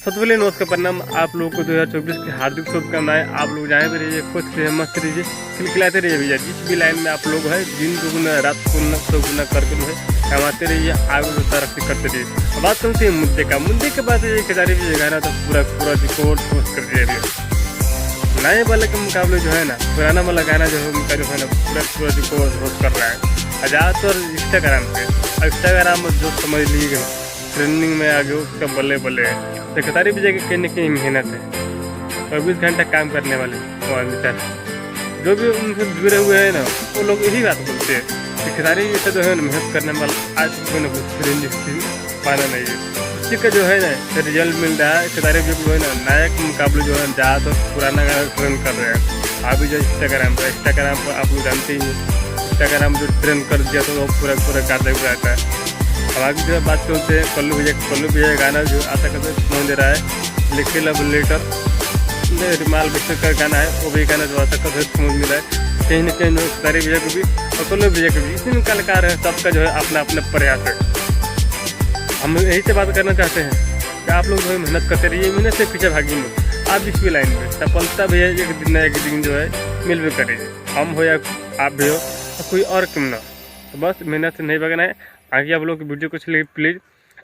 सबसे पहले नमस्कार प्रणाम आप लोगों को 2024 की हार्दिक शुभकामनाएं। आप लोग जहाँ भी रहिए खुश रहिए, मस्त रहिए, खिलखिलाते रहिए भैया। जिस भी लाइन में आप लोग है दिन दुगुना रात गुना सौ गुना करके जो है कमाते रहिए, आगे जो तरक्की करते रहिए। अब बात करते हैं मुद्दे के बाद ये खेसारी भी गाना तो पूरा रिकॉर्ड पोस्ट कर दिया गया। नए वाले के मुकाबले जो है ना पुराना वाला गाना जो है उनका जो है ना पूरा रिकॉर्ड पोस्ट कर रहा है। ज़्यादातर इंस्टाग्राम जो समझ लीजिए ट्रेंडिंग में आगे उसका बल्ले बल्ले है। तो खेसारी विजय की कहीं न कहीं मेहनत है, 24 घंटा काम करने वाले मित्र जो भी उनसे जुड़े हुए हैं ना वो लोग यही बात बोलते हैं कि खेसारी जैसे जो है ना मेहनत करने वाला आज कोई ना कुछ रेंज पाना नहीं है। उसी का जो है ना रिजल्ट मिल रहा है। खेसारी विजय जो है ना नायक के मुकाबले जो है ज़्यादातर पुराना गाना ट्रेंड कर रहे हैं। अभी जो इंस्टाग्राम पर आप लोग जानते ही हैं इंस्टाग्राम जो ट्रेंड कर दिया तो वो पूरा गाते हुए आता है। अब आगे जो बात करते हैं कल्लू विजय गाना जो आता करते समझ दे रहा है। लिखे लव लेटर रिमाल बिस्तर का गाना है, वो भी गाना जो आता करते समझ मिल रहा है। कहीं ना कहीं जो खेसारी विजय को भी और कल्लू विजय को भी इतने कलाकार है, सबका जो है अपना अपना प्रयास है। हम यही से बात करना चाहते हैं कि आप लोग जो है मेहनत करते रहिए, मेहनत से पीछे भागी नहीं। आप इस भी लाइन में सफलता भी है एक दिन ना एक दिन जो है मिल भी करेगी। हम हो या आप भी हो तो कोई और क्यों ना, तो बस मेहनत से नहीं भागना है। आगे आप लोग वीडियो को अच्छी लगी प्लीज़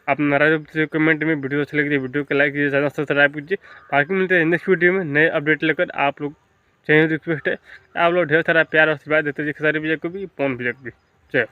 आप नाराज कमेंट में वीडियो अच्छी लगी वीडियो को लाइक कीजिए, ज़्यादा सब्सक्राइब कीजिए। बाकी मिलते हैं नेक्स्ट वीडियो में नए अपडेट लेकर। आप लोग चाहिए रिक्वेस्ट है आप लोग ढेर सारा प्यार और आशीर्वाद देते रहिए खेसारी विजय को भी, पवन विजय को भी। जय।